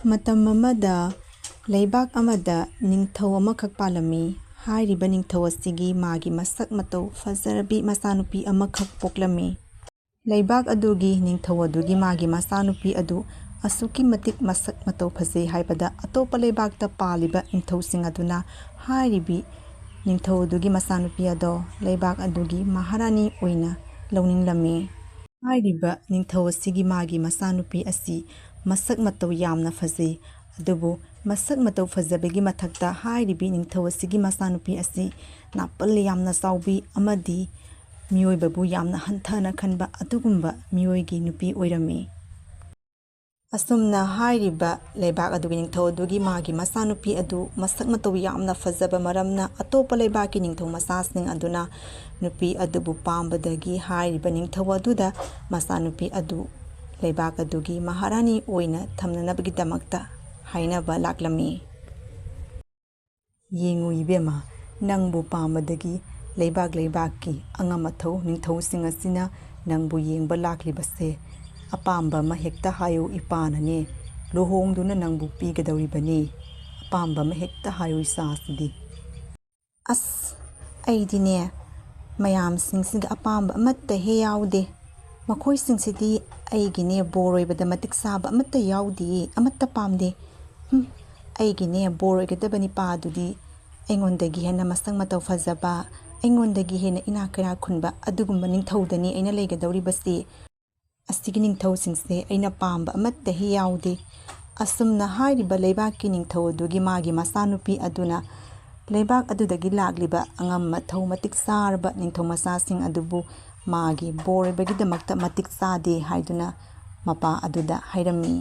ꯃꯇꯝ ꯑꯃꯗ ꯂꯩꯕꯥꯛ ꯑꯃꯗ ꯅꯤꯡꯊꯧ ꯑꯃꯈꯛ ꯄꯥꯜꯂꯝꯃꯤ꯫ ꯍꯥꯏꯔꯤꯕ ꯅꯤꯡꯊꯧ ꯑꯁꯤꯒꯤ ꯃꯥꯒꯤ ꯃꯁꯛ ꯃꯇꯧ ꯐꯖꯔꯕꯤ ꯃꯆꯥꯅꯨꯄꯤ ꯑꯃꯈꯛ ꯄꯣꯛꯂꯝꯃꯤ꯫ ꯂꯩꯕꯥꯛ ꯑꯗꯨꯒꯤ ꯅꯤꯡꯊꯧ ꯑꯗꯨꯒꯤ ꯃꯥꯒꯤ ꯃꯆꯥꯅꯨꯄꯤ ꯑꯗꯨ ꯑꯁꯨꯛꯀꯤ ꯃꯇꯤꯛ ꯃꯁꯛ ꯃꯇꯧ ꯐꯖꯩ ꯍꯥꯏꯕꯗ ꯑꯇꯣꯞꯄ ꯂꯩꯕꯥꯛꯇ ꯄꯥꯜꯂꯤꯕ ꯅꯤꯡꯊꯧꯁꯤꯡ ꯑꯗꯨꯅ ꯍꯥꯏꯔꯤꯕꯤ ꯅꯤꯡꯊꯧ ꯑꯗꯨꯒꯤ ꯃꯆꯥꯅꯨꯄꯤ ꯑꯗꯣ ꯂꯩꯕꯥꯛ ꯑꯗꯨꯒꯤ ꯃꯍꯥꯔꯥꯅꯤ ꯑꯣꯏꯅ ꯂꯧꯅꯤꯡꯂꯝꯃꯤ꯫ ꯍꯥꯏꯔꯤꯕ ꯅꯤꯡꯊꯧ ꯑꯁꯤꯒꯤ ꯃꯥꯒꯤ ꯃꯆꯥꯅꯨꯄꯤ ꯑꯁꯤ ꯃꯁꯛ ꯃꯇꯧ ꯌꯥꯝꯅ ꯐꯖꯩ꯫ ꯑꯗꯨꯕꯨ ꯃꯁꯛ ꯃꯇꯧ ꯐꯖꯕꯒꯤ ꯃꯊꯛꯇ ꯍꯥꯏꯔꯤꯕꯤ ꯅꯤꯡꯊꯧ ꯑꯁꯤꯒꯤ ꯃꯆꯥꯅꯨꯄꯤ ꯑꯁꯤ ꯅꯥꯄꯜ ꯌꯥꯝꯅ ꯆꯥꯎꯕꯤ ꯑꯃꯗꯤ ꯃꯤꯑꯣꯏꯕꯕꯨ ꯌꯥꯝꯅ ꯍꯟꯊꯅ ꯈꯟꯕ ꯑꯗꯨꯒꯨꯝꯕ ꯃꯤꯑꯣꯏꯒꯤ ꯅꯨꯄꯤ ꯑꯣꯏꯔꯝꯃꯤ꯫ ꯑꯁꯨꯝꯅ ꯍꯥꯏꯔꯤꯕ ꯂꯩꯕꯥꯛ ꯑꯗꯨꯒꯤ ꯅꯤꯡꯊꯧ ꯑꯗꯨꯒꯤ ꯃꯥꯒꯤ ꯃꯆꯥꯅꯨꯄꯤ ꯑꯗꯨ ꯃꯁꯛ ꯃꯇꯧ ꯌꯥꯝꯅ ꯐꯖꯕ ꯃꯔꯝꯅ ꯑꯇꯣꯞꯄ ꯂꯩꯕꯥꯛꯀꯤ ꯅꯤꯡꯊꯧ ꯃꯆꯥꯁꯤꯡ ꯑꯗꯨꯅ ꯅꯨꯄꯤ ꯑꯗꯨꯕꯨ ꯄꯥꯝꯕꯗꯒꯤ ꯍꯥꯏꯔꯤꯕ ꯅꯤꯡꯊꯧ ꯑꯗꯨꯗ ꯃꯆꯥꯅꯨꯄꯤ ꯑꯗꯨ ꯂꯩꯕꯥꯛ ꯑꯗꯨꯒꯤ ꯃꯍꯥꯔꯥꯅꯤ ꯑꯣꯏꯅ ꯊꯝꯅꯅꯕꯒꯤꯗꯃꯛꯇ ꯍꯥꯏꯅꯕ ꯂꯥꯛꯂꯝꯃꯤ꯫ ꯌꯦꯡꯉꯨ ꯏꯕꯦꯝꯃ, ꯅꯪꯕꯨ ꯄꯥꯝꯕꯗꯒꯤ ꯂꯩꯕꯥꯛꯀꯤ ꯑꯉꯝ ꯑꯊꯧ ꯅꯤꯡꯊꯧꯁꯤꯡ ꯑꯁꯤꯅ ꯅꯪꯕꯨ ꯌꯦꯡꯕ ꯂꯥꯛꯂꯤꯕꯁꯦ ꯑꯄꯥꯝꯕ ꯑꯃ ꯍꯦꯛꯇ ꯍꯥꯏꯌꯨ, ꯏꯄꯥꯅꯅꯦ ꯂꯨꯍꯣꯡꯗꯨꯅ ꯅꯪꯕꯨ ꯄꯤꯒꯗꯧꯔꯤꯕꯅꯤ꯫ ꯑꯄꯥꯝꯕ ꯑꯃ ꯍꯦꯛꯇ ꯍꯥꯏꯌꯨ ꯏꯆꯥꯁꯤꯗꯤ꯫ ꯑꯁ, ꯑꯩꯗꯤꯅꯦ ꯃꯌꯥꯝꯁꯤꯡꯁꯤꯗ ꯑꯄꯥꯝꯕ ꯑꯃꯠꯇ ꯍꯦꯛ ꯌꯥꯎꯗꯦ꯫ ꯃꯈꯣꯏꯁꯤꯡꯁꯤꯗꯤ ꯑꯩꯒꯤꯅꯦ ꯕꯣꯔ ꯑꯣꯏꯕꯗ ꯃꯇꯤꯛ ꯆꯥꯕ ꯑꯃꯠꯇ ꯌꯥꯎꯗꯦ, ꯑꯃꯠꯇ ꯄꯥꯝꯗꯦ꯫ ꯑꯩꯒꯤꯅꯦ ꯕꯣꯔ ꯑꯣꯏꯒꯗꯕ ꯅꯨꯄꯥꯗꯨꯗꯤ ꯑꯩꯉꯣꯟꯗꯒꯤ ꯍꯦꯟꯅ ꯃꯁꯛ ꯃꯇꯧ ꯐꯖꯕ, ꯑꯩꯉꯣꯟꯗꯒꯤ ꯍꯦꯟꯅ ꯏꯅꯥꯛ ꯀꯩꯔꯥꯛ ꯈꯨꯟꯕ ꯑꯗꯨꯒꯨꯝꯕ ꯅꯤꯡꯊꯧꯗꯅꯤ ꯑꯩꯅ ꯂꯩꯒꯗꯧꯔꯤꯕꯁꯤ꯫ ꯑꯁꯤꯒꯤ ꯅꯤꯡꯊꯧꯁꯤꯡꯁꯦ ꯑꯩꯅ ꯄꯥꯝꯕ ꯑꯃꯠꯇ ꯍꯦꯛ ꯌꯥꯎꯗꯦ꯫ ꯑꯁꯨꯝꯅ ꯍꯥꯏꯔꯤꯕ ꯂꯩꯕꯥꯛꯀꯤ ꯅꯤꯡꯊꯧ ꯑꯗꯨꯒꯤ ꯃꯥꯒꯤ ꯃꯆꯥꯅꯨꯄꯤ ꯑꯗꯨꯅ ꯂꯩꯕꯥꯛ ꯑꯗꯨꯗꯒꯤ ꯂꯥꯛꯂꯤꯕ ꯑꯉꯝ ꯑꯊꯧ ꯃꯇꯤꯛ ꯆꯥꯔꯕ ꯅꯤꯡꯊꯧ ꯃꯆꯥꯁꯤꯡ ꯑꯗꯨꯕꯨ ꯃꯥꯒꯤ ꯕꯣꯔ ꯑꯣꯏꯕꯒꯤꯗꯃꯛꯇ ꯃꯇꯤꯛ ꯆꯥꯗꯦ ꯍꯥꯏꯗꯨꯅ ꯃꯄꯥ ꯑꯗꯨꯗ ꯍꯥꯏꯔꯝꯃꯤ꯫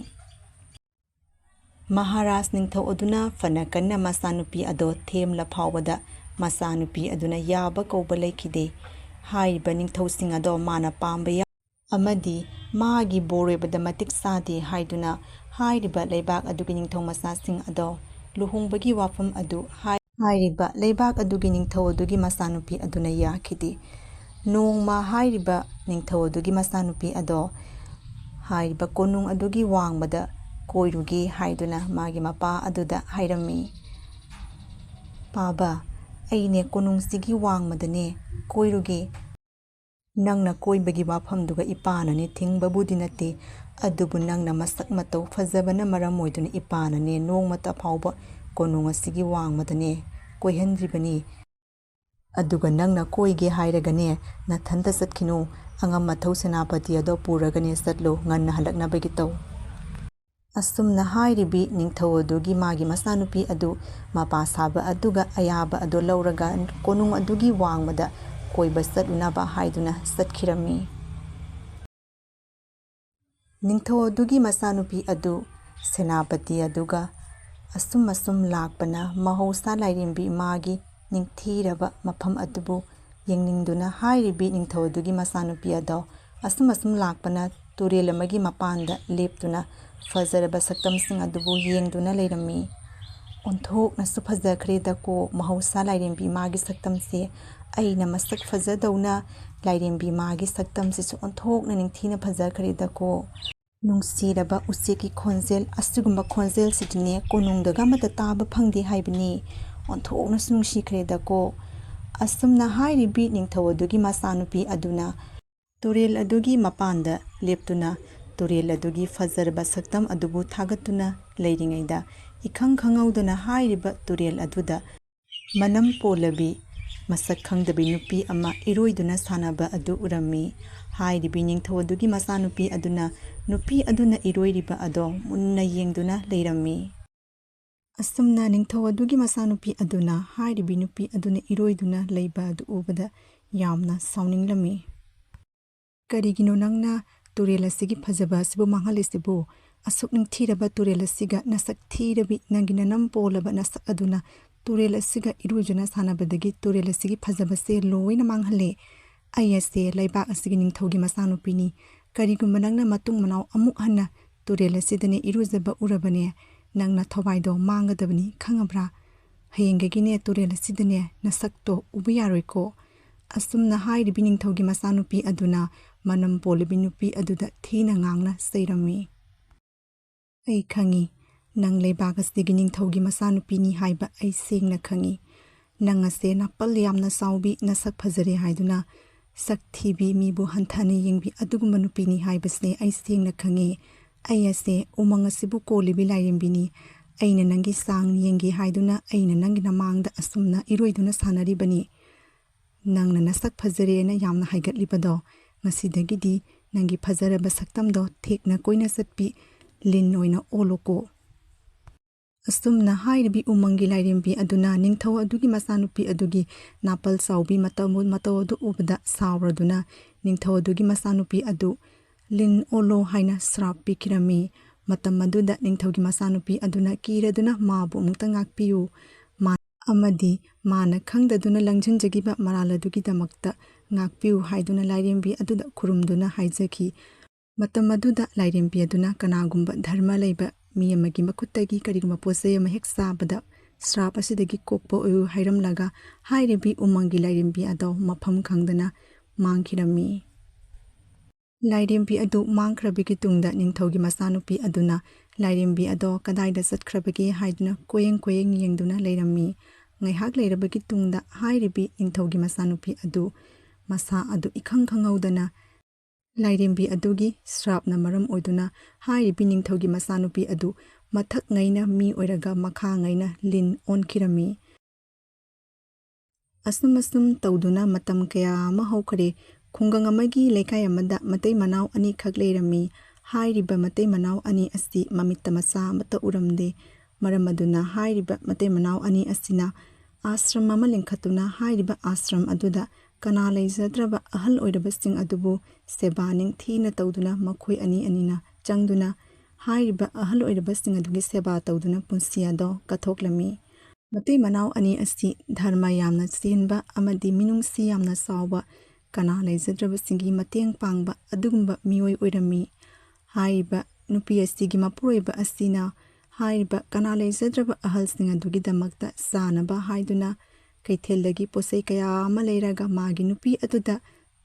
ꯃꯍꯥꯔꯥꯖ ꯅꯤꯡꯊꯧ ꯑꯗꯨꯅ ꯐꯅ ꯀꯟꯅ ꯃꯆꯥꯅꯨꯄꯤ ꯑꯗꯣ ꯊꯦꯝꯂ ꯐꯥꯎꯕꯗ ꯃꯆꯥꯅꯨꯄꯤ ꯑꯗꯨꯅ ꯌꯥꯕ ꯀꯧꯕ ꯂꯩꯈꯤꯗꯦ꯫ ꯍꯥꯏꯔꯤꯕ ꯅꯤꯡꯊꯧꯁꯤꯡ ꯑꯗꯣ ꯃꯥꯅ ꯄꯥꯝꯕ ꯑꯃꯗꯤ ꯃꯥꯒꯤ ꯕꯣꯔ ꯑꯣꯏꯕꯗ ꯃꯇꯤꯛ ꯆꯥꯗꯦ ꯍꯥꯏꯗꯨꯅ ꯍꯥꯏꯔꯤꯕ ꯂꯩꯕꯥꯛ ꯑꯗꯨꯒꯤ ꯅꯤꯡꯊꯧ ꯃꯆꯥꯁꯤꯡ ꯑꯗꯣ ꯂꯨꯍꯣꯡꯕꯒꯤ ꯋꯥꯐꯝ ꯑꯗꯨ ꯍꯥꯏꯔꯤꯕ ꯂꯩꯕꯥꯛ ꯑꯗꯨꯒꯤ ꯅꯤꯡꯊꯧ ꯑꯗꯨꯒꯤ ꯃꯆꯥꯅꯨꯄꯤ ꯑꯗꯨꯅ ꯌꯥꯈꯤꯗꯦ꯫ ꯅꯣꯡꯃ ꯍꯥꯏꯔꯤꯕ ꯅꯤꯡꯊꯧ ꯑꯗꯨꯒꯤ ꯃꯆꯥꯅꯨꯄꯤ ꯑꯗꯣ ꯍꯥꯏꯔꯤꯕ ꯀꯣꯅꯨꯡ ꯑꯗꯨꯒꯤ ꯋꯥꯡꯃꯗ ꯀꯣꯏꯔꯨꯒꯦ ꯍꯥꯏꯗꯨꯅ ꯃꯥꯒꯤ ꯃꯄꯥ ꯑꯗꯨꯗ ꯍꯥꯏꯔꯝꯃꯤ꯫ ꯄꯥꯕ, ꯑꯩꯅꯦ ꯀꯣꯅꯨꯡꯁꯤꯒꯤ ꯋꯥꯡꯃꯗꯅꯦ ꯀꯣꯏꯔꯨꯒꯦ꯫ ꯅꯪꯅ ꯀꯣꯏꯕꯒꯤ ꯋꯥꯐꯝꯗꯨꯒ ꯏꯄꯥꯅꯅꯦ ꯊꯤꯡꯕꯕꯨꯗꯤ ꯅꯠꯇꯦ, ꯑꯗꯨꯕꯨ ꯅꯪꯅ ꯃꯁꯛ ꯃꯇꯧ ꯐꯖꯕꯅ ꯃꯔꯝ ꯑꯣꯏꯗꯨꯅ ꯏꯄꯥꯅꯅꯦ ꯅꯣꯡꯃꯇ ꯐꯥꯎꯕ ꯀꯣꯅꯨꯡ ꯑꯁꯤꯒꯤ ꯋꯥꯡꯃꯗꯅꯦ ꯀꯣꯏꯍꯟꯗ꯭ꯔꯤꯕꯅꯤ꯫ ꯑꯗꯨꯒ ꯅꯪꯅ ꯀꯣꯏꯒꯦ ꯍꯥꯏꯔꯒꯅꯦ ꯅꯊꯟꯇ ꯆꯠꯈꯤꯅꯨ, ꯑꯉꯝ ꯑꯊꯧ ꯁꯦꯅꯥꯄꯇꯤ ꯑꯗꯣ ꯄꯨꯔꯒꯅꯦ ꯆꯠꯂꯨ, ꯉꯟꯅ ꯍꯜꯂꯛꯅꯕꯒꯤ ꯇꯧ꯫ ꯑꯁꯨꯝꯅ ꯍꯥꯏꯔꯤꯕꯤ ꯅꯤꯡꯊꯧ ꯑꯗꯨꯒꯤ ꯃꯥꯒꯤ ꯃꯆꯥꯅꯨꯄꯤ ꯑꯗꯨ ꯃꯄꯥ ꯁꯥꯕ ꯑꯗꯨꯒ ꯑꯌꯥꯕ ꯑꯗꯨ ꯂꯧꯔꯒ ꯀꯣꯅꯨꯡ ꯑꯗꯨꯒꯤ ꯋꯥꯡꯃꯗ ꯀꯣꯏꯕ ꯆꯠꯂꯨꯅꯕ ꯍꯥꯏꯗꯨꯅ ꯆꯠꯈꯤꯔꯝꯃꯤ꯫ ꯅꯤꯡꯊꯧ ꯑꯗꯨꯒꯤ ꯃꯆꯥꯅꯨꯄꯤ ꯑꯗꯨ ꯁꯦꯅꯥꯄꯇꯤ ꯑꯗꯨꯒ ꯑꯁꯨꯝ ꯂꯥꯛꯄꯅ ꯃꯍꯧꯁꯥ ꯂꯥꯏꯔꯦꯝꯕꯤ ꯏꯃꯥꯒꯤ ꯅꯤꯡꯊꯤꯔꯕ ꯃꯐꯝ ꯑꯗꯨꯕꯨ ꯌꯦꯡꯅꯤꯡꯗꯨꯅ ꯍꯥꯏꯔꯤꯕꯤ ꯅꯤꯡꯊꯧ ꯑꯗꯨꯒꯤ ꯃꯆꯥꯅꯨꯄꯤ ꯑꯗꯣ ꯑꯁꯨꯝ ꯂꯥꯛꯄꯅ ꯇꯨꯔꯦꯜ ꯑꯃꯒꯤ ꯃꯄꯥꯟꯗ ꯂꯦꯞꯇꯨꯅ ꯐꯖꯔꯕ ꯁꯛꯇꯝꯁꯤꯡ ꯑꯗꯨꯕꯨ ꯌꯦꯡꯗꯨꯅ ꯂꯩꯔꯝꯃꯤ꯫ ꯑꯣꯟꯊꯣꯛꯅꯁꯨ ꯐꯖꯈ꯭ꯔꯦꯗꯀꯣ ꯃꯍꯧꯁꯥ ꯂꯥꯏꯔꯦꯝꯕꯤ ꯏꯃꯥꯒꯤ ꯁꯛꯇꯝꯁꯦ, ꯑꯩꯅ ꯃꯁꯛ ꯐꯖꯗꯧꯅ ꯂꯥꯏꯔꯦꯝꯕꯤ ꯏꯃꯥꯒꯤ ꯁꯛꯇꯝꯁꯤꯁꯨ ꯑꯣꯟꯊꯣꯛꯅ ꯅꯤꯡꯊꯤꯅ ꯐꯖꯈ꯭ꯔꯦꯗꯀꯣ꯫ ꯅꯨꯡꯁꯤꯔꯕ ꯎꯆꯦꯛꯀꯤ ꯈꯣꯟꯖꯦꯜ, ꯑꯁꯤꯒꯨꯝꯕ ꯈꯣꯟꯖꯦꯜꯁꯤꯗꯤꯅꯦ ꯀꯣꯅꯨꯡꯗꯒ ꯑꯃꯠꯇ ꯇꯥꯕ ꯐꯪꯗꯦ ꯍꯥꯏꯕꯅꯤ꯫ ꯑꯣꯟꯊꯣꯛꯅꯁꯨ ꯅꯨꯡꯁꯤꯈ꯭ꯔꯦꯗꯀꯣ꯫ ꯑꯁꯨꯝꯅ ꯍꯥꯏꯔꯤꯕꯤ ꯅꯤꯡꯊꯧ ꯑꯗꯨꯒꯤ ꯃꯆꯥꯅꯨꯄꯤ ꯑꯗꯨꯅ ꯇꯨꯔꯦꯜ ꯑꯗꯨꯒꯤ ꯃꯄꯥꯟꯗ ꯂꯦꯞꯇꯨꯅ ꯇꯨꯔꯦꯜ ꯑꯗꯨꯒꯤ ꯐꯖꯔꯕ ꯁꯛꯇꯝ ꯑꯗꯨꯕꯨ ꯊꯥꯒꯠꯇꯨꯅ ꯂꯩꯔꯤꯉꯩꯗ ꯏꯈꯪ ꯈꯪꯍꯧꯗꯅ ꯍꯥꯏꯔꯤꯕ ꯇꯨꯔꯦꯜ ꯑꯗꯨꯗ ꯃꯅꯝ ꯄꯣꯜꯂꯕꯤ ꯃꯁꯛ ꯈꯪꯗꯕꯤ ꯅꯨꯄꯤ ꯑꯃ ꯏꯔꯣꯏꯗꯨꯅ ꯁꯥꯟꯅꯕ ꯑꯗꯨ ꯎꯔꯝꯃꯤ꯫ ꯍꯥꯏꯔꯤꯕꯤ ꯅꯤꯡꯊꯧ ꯑꯗꯨꯒꯤ ꯃꯆꯥꯅꯨꯄꯤ ꯑꯗꯨꯅ ꯅꯨꯄꯤ ꯑꯗꯨꯅ ꯏꯔꯣꯏꯔꯤꯕ ꯑꯗꯣ ꯃꯨꯟꯅ ꯌꯦꯡꯗꯨꯅ ꯂꯩꯔꯝꯃꯤ꯫ ꯑꯁꯨꯝꯅ ꯅꯤꯡꯊꯧ ꯑꯗꯨꯒꯤ ꯃꯆꯥꯅꯨꯄꯤ ꯑꯗꯨꯅ ꯍꯥꯏꯔꯤꯕꯤ ꯅꯨꯄꯤ ꯑꯗꯨꯅ ꯏꯔꯣꯏꯗꯨꯅ ꯂꯩꯕ ꯑꯗꯨ ꯎꯕꯗ ꯌꯥꯝꯅ ꯁꯥꯎꯅꯤꯡꯂꯝꯃꯤ꯫ ꯀꯔꯤꯒꯤꯅꯣ ꯅꯪꯅ ꯇꯨꯔꯦꯜ ꯑꯁꯤꯒꯤ ꯐꯖꯕ ꯑꯁꯤꯕꯨ ꯃꯥꯡꯍꯜꯂꯤꯁꯤꯕꯨ? ꯑꯁꯨꯛ ꯅꯤꯡꯊꯤꯔꯕ ꯇꯨꯔꯦꯜ ꯑꯁꯤꯒ ꯅꯁꯛ ꯊꯤꯔꯕꯤ ꯅꯪꯒꯤ ꯅꯅꯝ ꯄꯣꯜꯂꯕ ꯅꯁꯛ ꯑꯗꯨꯅ ꯇꯨꯔꯦꯜ ꯑꯁꯤꯒ ꯏꯔꯣꯏꯗꯨꯅ ꯁꯥꯟꯅꯕꯗꯒꯤ ꯇꯨꯔꯦꯜ ꯑꯁꯤꯒꯤ ꯐꯖꯕꯁꯦ ꯂꯣꯏꯅ ꯃꯥꯡꯍꯜꯂꯦ꯫ ꯑꯩ ꯑꯁꯦ ꯂꯩꯕꯥꯛ ꯑꯁꯤꯒꯤ ꯅꯤꯡꯊꯧꯒꯤ ꯃꯆꯥꯅꯨꯄꯤꯅꯤ꯫ ꯀꯔꯤꯒꯨꯝꯕ ꯅꯪꯅ ꯃꯇꯨꯡ ꯃꯅꯥꯎ ꯑꯃꯨꯛ ꯍꯟꯅ ꯇꯨꯔꯦꯜ ꯑꯁꯤꯗꯅꯦ ꯏꯔꯨꯖꯕ ꯎꯔꯕꯅꯦ ꯅꯪꯅ ꯊꯋꯥꯏꯗꯣ ꯃꯥꯡꯒꯗꯕꯅꯤ, ꯈꯪꯉꯕ꯭ꯔꯥ? ꯍꯌꯦꯡꯗꯒꯤꯅꯦ ꯇꯨꯔꯦꯜ ꯑꯁꯤꯗꯅꯦ ꯅꯁꯛꯇꯣ ꯎꯕ ꯌꯥꯔꯣꯏꯀꯣ꯫ ꯑꯁꯨꯝꯅ ꯍꯥꯏꯔꯤꯕꯤ ꯅꯤꯡꯊꯧꯒꯤ ꯃꯆꯥꯅꯨꯄꯤ ꯑꯗꯨꯅ ꯃꯅꯝ ꯄꯣꯜꯂꯤꯕꯤ ꯅꯨꯄꯤ ꯑꯗꯨꯗ ꯊꯤꯅ ꯉꯥꯡꯅ ꯆꯩꯔꯝꯃꯤ꯫ ꯑꯩ ꯈꯪꯉꯤ, ꯅꯪ ꯂꯩꯕꯥꯛ ꯑꯁꯤꯒꯤ ꯅꯤꯡꯊꯧꯒꯤ ꯃꯆꯥꯅꯨꯄꯤꯅꯤ ꯍꯥꯏꯕ ꯑꯩ ꯁꯦꯡꯅ ꯈꯪꯏ꯫ ꯅꯪ ꯑꯁꯦ ꯅꯥꯄꯜ ꯌꯥꯝꯅ ꯆꯥꯎꯕꯤ, ꯅꯁꯛ ꯐꯖꯔꯦ ꯍꯥꯏꯗꯨꯅ ꯁꯛ ꯊꯤꯕꯤ, ꯃꯤꯕꯨ ꯍꯟꯊꯅ ꯌꯦꯡꯕꯤ ꯑꯗꯨꯒꯨꯝꯕ ꯅꯨꯄꯤꯅꯤ ꯍꯥꯏꯕꯁꯦ ꯑꯩ ꯁꯦꯡꯅ ꯈꯪꯏ꯫ ꯑꯩ ꯑꯁꯦ ꯎꯃꯪ ꯑꯁꯤꯕꯨ ꯀꯣꯜꯂꯤꯕꯤ ꯂꯥꯏꯔꯦꯝꯕꯤꯅꯤ꯫ ꯑꯩꯅ ꯅꯪꯒꯤ ꯆꯥꯡ ꯌꯦꯡꯒꯦ ꯍꯥꯏꯗꯨꯅ ꯑꯩꯅ ꯅꯪꯒꯤ ꯅꯃꯥꯡꯗ ꯑꯁꯨꯝꯅ ꯏꯔꯣꯏꯗꯨꯅ ꯁꯥꯟꯅꯔꯤꯕꯅꯤ꯫ ꯅꯪꯅ ꯅꯁꯛ ꯐꯖꯔꯦꯅ ꯌꯥꯝꯅ ꯍꯥꯏꯒꯠꯂꯤꯕꯗꯣ, ꯉꯁꯤꯗꯒꯤꯗꯤ ꯅꯪꯒꯤ ꯐꯖꯔꯕ ꯁꯛꯇꯝꯗꯣ ꯊꯦꯛꯅ ꯀꯣꯏꯅ ꯆꯠꯄꯤ ꯂꯤꯟ ꯑꯣꯏꯅ ꯑꯣꯜꯂꯣꯀꯣ꯫ ꯑꯁꯨꯝꯅ ꯍꯥꯏꯔꯤꯕꯤ ꯎꯃꯪꯒꯤ ꯂꯥꯏꯔꯦꯝꯕꯤ ꯑꯗꯨꯅ ꯅꯤꯡꯊꯧ ꯑꯗꯨꯒꯤ ꯃꯆꯥꯅꯨꯄꯤ ꯑꯗꯨꯒꯤ ꯅꯥꯄꯜ ꯆꯥꯎꯕꯤ ꯃꯇꯧ ꯑꯗꯨ ꯎꯕꯗ ꯁꯥꯎꯔꯗꯨꯅ ꯅꯤꯡꯊꯧ ꯑꯗꯨꯒꯤ ꯃꯆꯥꯅꯨꯄꯤ ꯑꯗꯨ ꯂꯤꯟ ꯑꯣꯜꯂꯣ ꯍꯥꯏꯅ ꯁ꯭ꯔꯥꯞ ꯄꯤꯈꯤꯔꯝꯃꯤ꯫ ꯃꯇꯝ ꯑꯗꯨꯗ ꯅꯤꯡꯊꯧꯒꯤ ꯃꯆꯥꯅꯨꯄꯤ ꯑꯗꯨꯅ ꯀꯤꯔꯗꯨꯅ ꯃꯥꯕꯨ ꯑꯃꯨꯛꯇ ꯉꯥꯛꯄꯤꯌꯨ ꯑꯃꯗꯤ ꯃꯥꯅ ꯈꯪꯗꯗꯨꯅ ꯂꯪꯖꯤꯟꯖꯈꯤꯕ ꯃꯔꯥꯜ ꯑꯗꯨꯒꯤꯗꯃꯛꯇ ꯉꯥꯛꯄꯤꯌꯨ ꯍꯥꯏꯗꯨꯅ ꯂꯥꯏꯔꯦꯝꯕꯤ ꯑꯗꯨꯗ ꯈꯨꯔꯨꯝꯗꯨꯅ ꯍꯥꯏꯖꯈꯤ꯫ ꯃꯇꯝ ꯑꯗꯨꯗ ꯂꯥꯏꯔꯦꯝꯕꯤ ꯑꯗꯨꯅ ꯀꯅꯥꯒꯨꯝꯕ ꯙꯔꯃ ꯂꯩꯕ ꯃꯤ ꯑꯃꯒꯤ ꯃꯈꯨꯠꯇꯒꯤ ꯀꯔꯤꯒꯨꯝꯕ ꯄꯣꯠꯆꯩ ꯑꯃ ꯍꯦꯛ ꯆꯥꯕꯗ ꯁ꯭ꯔꯥꯞ ꯑꯁꯤꯗꯒꯤ ꯀꯣꯛꯄ ꯑꯣꯏꯌꯨ ꯍꯥꯏꯔꯝꯂꯒ ꯍꯥꯏꯔꯤꯕꯤ ꯎꯃꯪꯒꯤ ꯂꯥꯏꯔꯦꯝꯕꯤ ꯑꯗꯣ ꯃꯐꯝ ꯈꯪꯗꯅ ꯃꯥꯡꯈꯤꯔꯝꯃꯤ꯫ ꯂꯥꯏꯔꯦꯝꯕꯤ ꯑꯗꯨ ꯃꯥꯡꯈ꯭ꯔꯕꯒꯤ ꯇꯨꯡꯗ ꯅꯤꯡꯊꯧꯒꯤ ꯃꯆꯥꯅꯨꯄꯤ ꯑꯗꯨꯅ ꯂꯥꯏꯔꯦꯝꯕꯤ ꯑꯗꯣ ꯀꯗꯥꯏꯗ ꯆꯠꯈ꯭ꯔꯕꯒꯦ ꯍꯥꯏꯗꯨꯅ ꯀꯣꯌꯦꯡ ꯌꯦꯡꯗꯨꯅ ꯂꯩꯔꯝꯃꯤ꯫ ꯉꯥꯏꯍꯥꯛ ꯂꯩꯔꯕꯒꯤ ꯇꯨꯡꯗ ꯍꯥꯏꯔꯤꯕꯤ ꯅꯤꯡꯊꯧꯒꯤ ꯃꯆꯥꯅꯨꯄꯤ ꯑꯗꯨ ꯃꯁꯥ ꯑꯗꯨ ꯏꯈꯪ ꯈꯪꯍꯧꯗꯅ ꯂꯥꯏꯔꯦꯝꯕꯤ ꯑꯗꯨꯒꯤ ꯁ꯭ꯔꯥꯞꯅ ꯃꯔꯝ ꯑꯣꯏꯗꯨꯅ ꯍꯥꯏꯔꯤꯕꯤ ꯅꯤꯡꯊꯧꯒꯤ ꯃꯆꯥꯅꯨꯄꯤ ꯑꯗꯨ ꯃꯊꯛꯉꯩꯅ ꯃꯤ ꯑꯣꯏꯔꯒ ꯃꯈꯥꯉꯩꯅ ꯂꯤꯟ ꯑꯣꯟꯈꯤꯔꯝꯃꯤ꯫ ꯑꯁꯨꯝ ꯇꯧꯗꯨꯅ ꯃꯇꯝ ꯀꯌꯥ ꯑꯃ ꯍꯧꯈꯔꯦ꯫ ꯈꯨꯡꯒꯪ ꯑꯃꯒꯤ ꯂꯩꯀꯥꯏ ꯑꯃꯗ ꯃꯇꯩ ꯃꯅꯥꯎ ꯑꯅꯤꯈꯛ ꯂꯩꯔꯝꯃꯤ꯫ ꯍꯥꯏꯔꯤꯕ ꯃꯇꯩ ꯃꯅꯥꯎ ꯑꯅꯤ ꯑꯁꯤ ꯃꯃꯤꯠꯇ ꯃꯆꯥ ꯑꯃꯠꯇ ꯎꯔꯝꯗꯦ꯫ ꯃꯔꯝ ꯑꯗꯨꯅ ꯍꯥꯏꯔꯤꯕ ꯃꯇꯩ ꯃꯅꯥꯎ ꯑꯅꯤ ꯑꯁꯤꯅ ꯑꯥꯁ꯭ꯔꯝ ꯑꯃ ꯂꯤꯡꯈꯠꯇꯨꯅ ꯍꯥꯏꯔꯤꯕ ꯑꯥꯁ꯭ꯔꯝ ꯑꯗꯨꯗ ꯀꯅꯥ ꯂꯩꯖꯗ꯭ꯔꯕ ꯑꯍꯜ ꯑꯣꯏꯔꯕꯁꯤꯡ ꯑꯗꯨꯕꯨ ꯁꯦꯕꯥ ꯅꯤꯡꯊꯤꯅ ꯇꯧꯗꯨꯅ ꯃꯈꯣꯏ ꯑꯅꯤꯅ ꯆꯪꯗꯨꯅ ꯍꯥꯏꯔꯤꯕ ꯑꯍꯜ ꯑꯣꯏꯔꯕꯁꯤꯡ ꯑꯗꯨꯒꯤ ꯁꯦꯕꯥ ꯇꯧꯗꯨꯅ ꯄꯨꯟꯁꯤ ꯑꯗꯣ ꯀꯠꯊꯣꯛꯂꯝꯃꯤ꯫ ꯃꯇꯩ ꯃꯅꯥꯎ ꯑꯅꯤ ꯑꯁꯤ ꯙꯔꯃ ꯌꯥꯝꯅ ꯆꯦꯟꯕ ꯑꯃꯗꯤ ꯃꯤꯅꯨꯡꯁꯤ ꯌꯥꯝꯅ ꯆꯥꯎꯕ, ꯀꯅꯥ ꯂꯩꯖꯗ꯭ꯔꯕꯁꯤꯡꯒꯤ ꯃꯇꯦꯡ ꯄꯥꯡꯕ ꯑꯗꯨꯒꯨꯝꯕ ꯃꯤꯑꯣꯏ ꯑꯣꯏꯔꯝꯃꯤ꯫ ꯍꯥꯏꯔꯤꯕ ꯅꯨꯄꯤ ꯑꯁꯤꯒꯤ ꯃꯄꯨꯔꯣꯏꯕ ꯑꯁꯤꯅ ꯍꯥꯏꯔꯤꯕ ꯀꯅꯥ ꯂꯩꯖꯗ꯭ꯔꯕ ꯑꯍꯜꯁꯤꯡ ꯑꯗꯨꯒꯤꯗꯃꯛꯇ ꯆꯥꯅꯕ ꯍꯥꯏꯗꯨꯅ ꯀꯩꯊꯦꯜꯗꯒꯤ ꯄꯣꯠꯆꯩ ꯀꯌꯥ ꯑꯃ ꯂꯩꯔꯒ ꯃꯥꯒꯤ ꯅꯨꯄꯤ ꯑꯗꯨꯗ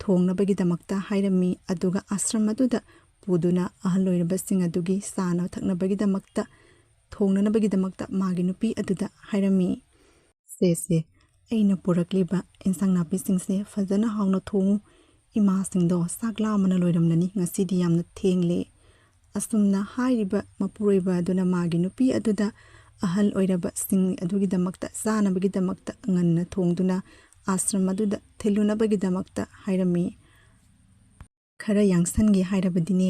ꯊꯣꯡꯅꯕꯒꯤꯗꯃꯛꯇ ꯍꯥꯏꯔꯝꯃꯤ꯫ ꯑꯗꯨꯒ ꯑꯥꯁ꯭ꯔꯝ ꯑꯗꯨꯗ ꯄꯨꯗꯨꯅ ꯑꯍꯜ ꯑꯣꯏꯔꯕꯁꯤꯡ ꯑꯗꯨꯒꯤ ꯆꯥꯅ ꯊꯛꯅꯕꯒꯤꯗꯃꯛꯇ ꯊꯣꯡꯅꯅꯕꯒꯤꯗꯃꯛꯇ ꯃꯥꯒꯤ ꯅꯨꯄꯤ ꯑꯗꯨꯗ ꯍꯥꯏꯔꯝꯃꯤ꯫ ꯁꯦ ꯑꯩꯅ ꯄꯨꯔꯛꯂꯤꯕ ꯏꯟꯁꯥꯡ ꯅꯥꯄꯤꯁꯤꯡꯁꯦ ꯐꯖꯅ ꯍꯥꯎꯅ ꯊꯣꯡꯉꯨ꯫ ꯏꯃꯥꯁꯤꯡꯗꯣ ꯆꯥꯛ ꯂꯥꯝꯕꯅ ꯂꯣꯏꯔꯝꯂꯅꯤ, ꯉꯁꯤꯗꯤ ꯌꯥꯝꯅ ꯊꯦꯡꯂꯦ꯫ ꯑꯁꯨꯝꯅ ꯍꯥꯏꯔꯤꯕ ꯃꯄꯨꯔꯣꯏꯕ ꯑꯗꯨꯅ ꯃꯥꯒꯤ ꯅꯨꯄꯤ ꯑꯗꯨꯗ ꯑꯍꯜ ꯑꯣꯏꯔꯕꯁꯤꯡ ꯑꯗꯨꯒꯤꯗꯃꯛꯇ ꯆꯥꯅꯕꯒꯤꯗꯃꯛꯇ ꯉꯟꯅ ꯊꯣꯡꯗꯨꯅ ꯑꯥꯁ꯭ꯔꯝ ꯑꯗꯨꯗ ꯊꯤꯜꯂꯨꯅꯕꯒꯤꯗꯃꯛꯇ ꯍꯥꯏꯔꯝꯃꯤ꯫ ꯈꯔ ꯌꯥꯡꯁꯟꯒꯦ ꯍꯥꯏꯔꯕꯗꯤꯅꯦ,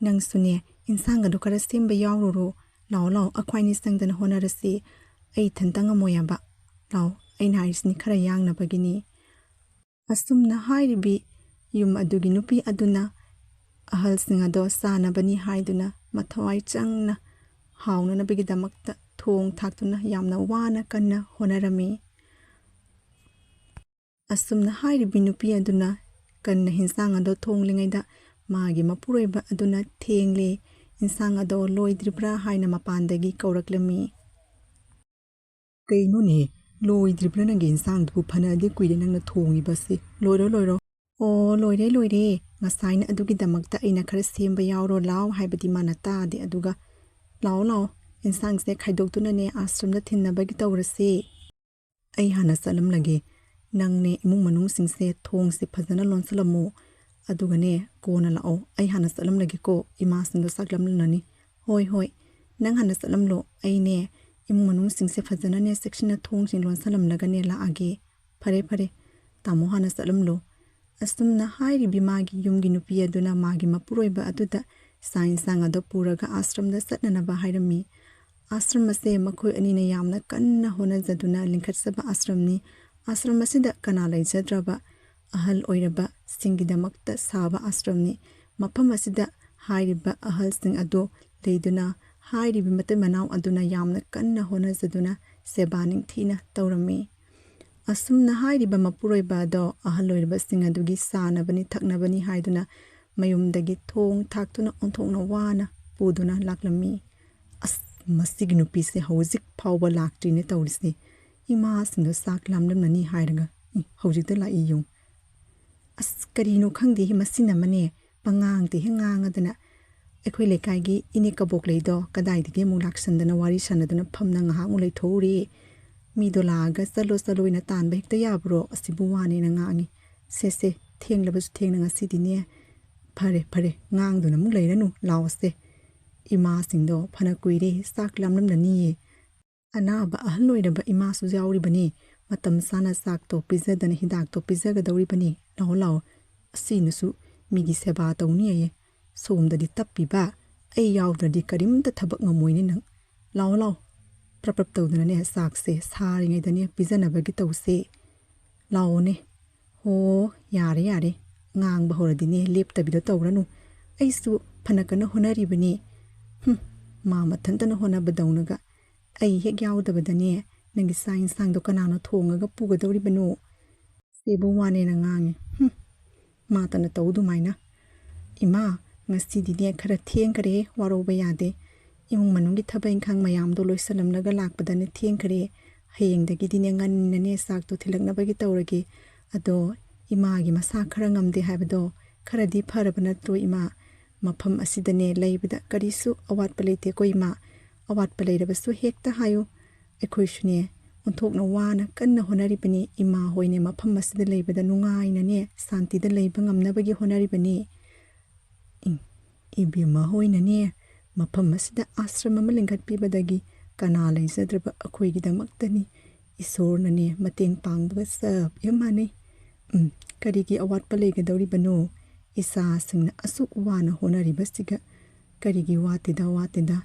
ꯅꯪꯁꯨꯅꯦ ꯏꯟꯁꯥꯡ ꯑꯗꯨ ꯈꯔ ꯁꯦꯝꯕ ꯌꯥꯎꯔꯨꯔꯣ꯫ ꯂꯥꯛꯑꯣ ꯑꯩꯈꯣꯏꯅꯤ ꯆꯪꯗꯅ ꯍꯣꯠꯅꯔꯁꯤ꯫ ꯑꯩ ꯏꯊꯟꯇ ꯉꯝꯃꯣꯏꯕ꯫ ꯂꯥꯛꯑꯣ, ꯑꯩꯅ ꯍꯥꯏꯔꯤꯁꯤꯅꯤ ꯈꯔ ꯌꯥꯡꯅꯕꯒꯤꯅꯤ꯫ ꯑꯁꯨꯝꯅ ꯍꯥꯏꯔꯤꯕꯤ ꯌꯨꯝ ꯑꯗꯨꯒꯤ ꯅꯨꯄꯤ ꯑꯗꯨꯅ ꯑꯍꯜꯁꯤꯡ ꯑꯗꯣ ꯆꯥꯅꯕꯅꯤ ꯍꯥꯏꯗꯨꯅ ꯃꯊꯋꯥꯏ ꯆꯪꯅ ꯍꯥꯎꯅꯅꯕꯒꯤꯗꯃꯛꯇ ꯊꯣꯡ ꯊꯥꯛꯇꯨꯅ ꯌꯥꯝꯅ ꯋꯥꯅ ꯀꯟꯅ ꯍꯣꯠꯅꯔꯝꯃꯤ꯫ ꯑꯁꯨꯝꯅ ꯍꯥꯏꯔꯤꯕꯤ ꯅꯨꯄꯤ ꯑꯗꯨꯅ ꯀꯟꯅ ꯏꯟꯁꯥꯡ ꯑꯗꯣ ꯊꯣꯡꯂꯤꯉꯩꯗ ꯃꯥꯒꯤ ꯃꯄꯨꯔꯣꯏꯕ ꯑꯗꯨꯅ ꯊꯦꯡꯂꯦ, ꯏꯟꯁꯥꯡ ꯑꯗꯣ ꯂꯣꯏꯗ꯭ꯔꯤꯕ꯭ꯔꯥ ꯍꯥꯏꯅ ꯃꯄꯥꯟꯗꯒꯤ ꯀꯧꯔꯛꯂꯝꯃꯤ꯫ ꯀꯩꯅꯣꯅꯦ, ꯂꯣꯏꯗ꯭ꯔꯤꯕ꯭ꯔꯥ ꯅꯪꯒꯤ ꯏꯟꯁꯥꯡꯗꯨꯕꯨ? ꯐꯅꯗꯤ ꯀꯨꯏꯔꯦ ꯅꯪꯅ ꯊꯣꯡꯉꯤꯕꯁꯤ꯫ ꯂꯣꯏꯔꯣ꯫ ꯑꯣ, ꯂꯣꯏꯔꯦ꯫ ꯉꯁꯥꯏꯅ ꯑꯗꯨꯒꯤꯗꯃꯛꯇ ꯑꯩꯅ ꯈꯔ ꯁꯦꯝꯕ ꯌꯥꯎꯔꯣ ꯂꯥꯎ ꯍꯥꯏꯕꯗꯤ ꯃꯥꯅ ꯇꯥꯗꯦ꯫ ꯑꯗꯨꯒ ꯂꯥꯛꯑꯣ ꯏꯟꯁꯥꯡꯁꯦ ꯈꯥꯏꯗꯣꯛꯇꯨꯅꯅꯦ ꯑꯥꯁ꯭ꯔꯝꯗ ꯊꯤꯟꯅꯕꯒꯤ ꯇꯧꯔꯁꯤ꯫ ꯑꯩ ꯍꯥꯟꯅ ꯆꯠꯂꯝꯂꯒꯦ꯫ ꯅꯪꯅꯦ ꯏꯃꯨꯡ ꯃꯅꯨꯡꯁꯤꯡꯁꯦ ꯊꯣꯡꯁꯦ ꯐꯖꯅ ꯂꯣꯟꯁꯤꯜꯂꯝꯃꯣ꯫ ꯑꯗꯨꯒꯅꯦ ꯀꯣꯟꯅ ꯂꯥꯛꯑꯣ꯫ ꯑꯩ ꯍꯥꯟꯅ ꯆꯠꯂꯝꯂꯒꯦꯀꯣ, ꯏꯃꯥꯁꯤꯡꯗꯣ ꯆꯥꯛ ꯂꯥꯝꯂꯝꯂꯅꯤ꯫ ꯍꯣꯏ, ꯅꯪ ꯍꯥꯟꯅ ꯆꯠꯂꯝꯂꯣ꯫ ꯑꯩꯅꯦ ꯏꯃꯨꯡ ꯃꯅꯨꯡꯁꯤꯡꯁꯦ ꯐꯖꯅꯅꯦ ꯆꯦꯛꯁꯤꯟꯅ ꯊꯣꯡꯁꯤꯡ ꯂꯣꯟꯁꯤꯜꯂꯝꯂꯒꯅꯦ ꯂꯥꯛꯑꯒꯦ꯫ ꯐꯔꯦ, ꯇꯥꯃꯣ ꯍꯥꯟꯅ ꯆꯠꯂꯝꯂꯣ꯫ ꯑꯁꯨꯝꯅ ꯍꯥꯏꯔꯤꯕꯤ ꯃꯥꯒꯤ ꯌꯨꯝꯒꯤ ꯅꯨꯄꯤ ꯑꯗꯨꯅ ꯃꯥꯒꯤ ꯃꯄꯨꯔꯣꯏꯕ ꯑꯗꯨꯗ ꯆꯥꯛ ꯏꯟꯁꯥꯡ ꯑꯗꯣ ꯄꯨꯔꯒ ꯑꯥꯁ꯭ꯔꯝꯗ ꯆꯠꯅꯅꯕ ꯍꯥꯏꯔꯝꯃꯤ꯫ ꯑꯥꯁ꯭ꯔꯝ ꯑꯁꯦ ꯃꯈꯣꯏ ꯑꯅꯤꯅ ꯌꯥꯝꯅ ꯀꯟꯅ ꯍꯣꯠꯅꯖꯗꯨꯅ ꯂꯤꯡꯈꯠꯆꯕ ꯑꯥꯁ꯭ꯔꯝꯅꯤ꯫ ꯑꯥꯁ꯭ꯔꯝ ꯑꯁꯤꯗ ꯀꯅꯥ ꯂꯩꯖꯗ꯭ꯔꯕ ꯑꯍꯜ ꯑꯣꯏꯔꯕ ꯁꯤꯡꯒꯤꯗꯃꯛꯇ ꯁꯥꯕ ꯑꯥꯁ꯭ꯔꯝꯅꯤ꯫ ꯃꯐꯝ ꯑꯁꯤꯗ ꯍꯥꯏꯔꯤꯕ ꯑꯍꯜꯁꯤꯡ ꯑꯗꯨ ꯂꯩꯗꯨꯅ ꯍꯥꯏꯔꯤꯕ ꯃꯇꯩ ꯃꯅꯥꯎ ꯑꯗꯨꯅ ꯌꯥꯝꯅ ꯀꯟꯅ ꯍꯣꯠꯅꯖꯗꯨꯅ ꯁꯦꯕꯥ ꯅꯤꯡꯊꯤꯅ ꯇꯧꯔꯝꯃꯤ꯫ ꯑꯁꯨꯝꯅ ꯍꯥꯏꯔꯤꯕ ꯃꯄꯨꯔꯣꯏꯕ ꯑꯗꯣ ꯑꯍꯜ ꯑꯣꯏꯔꯕꯁꯤꯡ ꯑꯗꯨꯒꯤ ꯆꯥꯅꯕꯅꯤ ꯊꯛꯅꯕꯅꯤ ꯍꯥꯏꯗꯨꯅ ꯃꯌꯨꯝꯗꯒꯤ ꯊꯣꯡ ꯊꯥꯛꯇꯨꯅ ꯑꯣꯟꯊꯣꯛꯅ ꯋꯥꯅ ꯄꯨꯗꯨꯅ ꯂꯥꯛꯂꯝꯃꯤ꯫ ꯑꯁ, ꯃꯁꯤꯒꯤ ꯅꯨꯄꯤꯁꯦ ꯍꯧꯖꯤꯛ ꯐꯥꯎꯕ ꯂꯥꯛꯇ꯭ꯔꯤꯅꯦ ꯇꯧꯔꯤꯁꯦ꯫ ꯏꯃꯥꯁꯤꯡꯗꯣ ꯆꯥꯛ ꯂꯥꯝꯂꯝꯂꯅꯤ ꯍꯥꯏꯔꯒ ꯍꯧꯖꯤꯛꯇ ꯂꯥꯛꯏ ꯌꯦꯡꯉꯨ꯫ ꯑꯁ, ꯀꯔꯤꯅꯣ ꯈꯪꯗꯦ ꯃꯁꯤꯅ ꯑꯃꯅꯦ ꯄꯉꯥꯡꯗ ꯍꯦꯛ ꯉꯥꯡꯉꯗꯅ ꯑꯩꯈꯣꯏ ꯂꯩꯀꯥꯏꯒꯤ ꯏꯅꯦ ꯀꯕꯣꯛ ꯂꯩꯗꯣ ꯀꯗꯥꯏꯗꯒꯤ ꯑꯃꯨꯛ ꯂꯥꯛꯁꯟꯗꯅ ꯋꯥꯔꯤ ꯁꯥꯟꯅꯗꯅ ꯐꯝꯅ ꯉꯥꯏꯍꯥꯛ ꯑꯃꯨꯛ ꯂꯩꯊꯣꯛꯎꯔꯤ ꯃꯤꯗꯣ ꯂꯥꯛꯑꯒ ꯆꯠꯂꯣꯅ ꯇꯥꯟꯕ ꯍꯦꯛꯇ ꯌꯥꯕ꯭ꯔꯣ ꯑꯁꯤꯕꯨ ꯋꯥꯅꯦꯅ ꯉꯥꯡꯉꯤ ꯁꯦ ꯊꯦꯡꯂꯕꯁꯨ ꯊꯦꯡꯅ ꯉꯁꯤꯗꯤꯅꯦ ꯐꯔꯦ ꯉꯥꯡꯗꯨꯅ ꯑꯃꯨꯛ ꯂꯩꯔꯅꯨ ꯂꯥꯎꯁꯦ ꯏꯃꯥꯁꯤꯡꯗꯣ ꯐꯅ ꯀꯨꯏꯔꯦ ꯆꯥꯛ ꯂꯥꯝꯂꯝꯂꯅꯤꯌꯦ ꯑꯅꯥꯕ ꯑꯍꯜ ꯑꯣꯏꯔꯕ ꯏꯃꯥꯁꯨ ꯌꯥꯎꯔꯤꯕꯅꯤ ꯃꯇꯝ ꯆꯥꯅ ꯆꯥꯛꯇꯣ ꯄꯤꯖꯗꯅ ꯍꯤꯗꯥꯛꯇꯣ ꯄꯤꯖꯒꯗꯧꯔꯤꯕꯅꯤ ꯂꯥꯛꯑꯣ ꯑꯁꯤꯅꯁꯨ ꯃꯤꯒꯤ ꯁꯦꯕꯥ ꯇꯧꯅꯤꯌꯦ ꯁꯣꯝꯗꯗꯤ ꯇꯞꯄꯤꯕ ꯑꯩ ꯌꯥꯎꯗ꯭ꯔꯗꯤ ꯀꯔꯤꯝꯇ ꯊꯕꯛ ꯉꯝꯃꯣꯏꯅꯦ ꯅꯪ ꯂꯥꯛꯑꯣ ꯄ꯭ꯔꯞ ꯇꯧꯗꯅꯅꯦ ꯆꯥꯛꯁꯦ ꯁꯥꯔꯤꯉꯩꯗꯅꯦ ꯄꯤꯖꯅꯕꯒꯤ ꯇꯧꯁꯦ ꯂꯥꯛꯑꯣꯅꯦ ꯍꯣ ꯌꯥꯔꯦ ꯉꯥꯡꯕ ꯍꯧꯔꯗꯤꯅꯦ ꯂꯦꯞꯇꯕꯤꯗ ꯇꯧꯔꯅꯨ ꯑꯩꯁꯨ ꯐꯅ ꯀꯟꯅ ꯍꯣꯠꯅꯔꯤꯕꯅꯤ ꯃꯥ ꯃꯊꯟꯇꯅ ꯍꯣꯠꯅꯕꯗꯧꯅꯒ ꯑꯩ ꯍꯦꯛ ꯌꯥꯎꯗꯕꯗꯅꯦ ꯅꯪꯒꯤ ꯆꯥꯛ ꯏꯟꯁꯥꯡꯗꯣ ꯀꯅꯥꯅ ꯊꯣꯡꯉꯒ ꯄꯨꯒꯗꯧꯔꯤꯕꯅꯣ ꯁꯤꯕꯨ ꯋꯥꯅꯦꯅ ꯉꯥꯡꯉꯤ ꯃꯥꯇꯅ ꯇꯧ ꯑꯗꯨꯃꯥꯏꯅ ꯏꯃꯥ ꯉꯁꯤꯗꯤꯅꯦ ꯈꯔ ꯊꯦꯡꯈꯔꯦ ꯋꯥꯔꯧꯕ ꯌꯥꯗꯦ ꯏꯃꯨꯡ ꯃꯅꯨꯡꯒꯤ ꯊꯕꯛ ꯏꯪꯈꯥꯡ ꯃꯌꯥꯝꯗꯣ ꯂꯣꯏꯁꯜꯂꯝꯂꯒ ꯂꯥꯛꯄꯗꯅꯦ ꯊꯦꯡꯈꯔꯦ ꯍꯌꯦꯡꯗꯒꯤꯗꯤꯅꯦ ꯉꯟꯅꯅꯦ ꯆꯥꯛꯇꯣ ꯊꯤꯜꯂꯛꯅꯕꯒꯤ ꯇꯧꯔꯒꯦ ꯑꯗꯣ ꯏꯃꯥꯒꯤ ꯃꯁꯥ ꯈꯔ ꯉꯝꯗꯦ ꯍꯥꯏꯕꯗꯣ ꯈꯔꯗꯤ ꯐꯔꯕ ꯅꯠꯇ꯭ꯔꯣ ꯏꯃꯥ ꯃꯐꯝ ꯑꯁꯤꯗꯅꯦ ꯂꯩꯕꯗ ꯀꯔꯤꯁꯨ ꯑꯋꯥꯠꯄ ꯂꯩꯇꯦꯀꯣ ꯏꯃꯥ ꯑꯋꯥꯠꯄ ꯂꯩꯔꯕꯁꯨ ꯍꯦꯛꯇ ꯍꯥꯏꯌꯨ ꯑꯩꯈꯣꯏꯁꯨꯅꯦ ꯑꯣꯟꯊꯣꯛꯅ ꯋꯥꯅ ꯀꯟꯅ ꯍꯣꯠꯅꯔꯤꯕꯅꯤ ꯏꯃꯥ ꯍꯣꯏꯅꯦ ꯃꯐꯝ ꯑꯁꯤꯗ ꯂꯩꯕꯗ ꯅꯨꯡꯉꯥꯏꯅꯅꯦ ꯁꯥꯟꯇꯤꯗ ꯂꯩꯕ ꯉꯝꯅꯕꯒꯤ ꯍꯣꯠꯅꯔꯤꯕꯅꯤ ꯏꯕꯦꯝꯃ ꯍꯣꯏꯅꯅꯦ ꯃꯐꯝ ꯑꯁꯤꯗ ꯑꯥꯁ꯭ꯔꯝ ꯑꯃ ꯂꯤꯡꯈꯠꯄꯤꯕꯗꯒꯤ ꯀꯅꯥ ꯂꯩꯖꯗ꯭ꯔꯕ ꯑꯩꯈꯣꯏꯒꯤꯗꯃꯛꯇꯅꯤ ꯏꯁꯣꯔꯅꯅꯦ ꯃꯇꯦꯡ ꯄꯥꯡꯕꯒ ꯆꯞ ꯃꯥꯟꯅꯩ ꯀꯔꯤꯒꯤ ꯑꯋꯥꯠꯄ ꯂꯩꯒꯗꯧꯔꯤꯕꯅꯣ ꯏꯆꯥꯁꯤꯡꯅ ꯑꯁꯨꯛ ꯋꯥꯅ ꯍꯣꯠꯅꯔꯤꯕꯁꯤꯒ ꯀꯔꯤꯒꯤ ꯋꯥꯠꯇꯦꯗ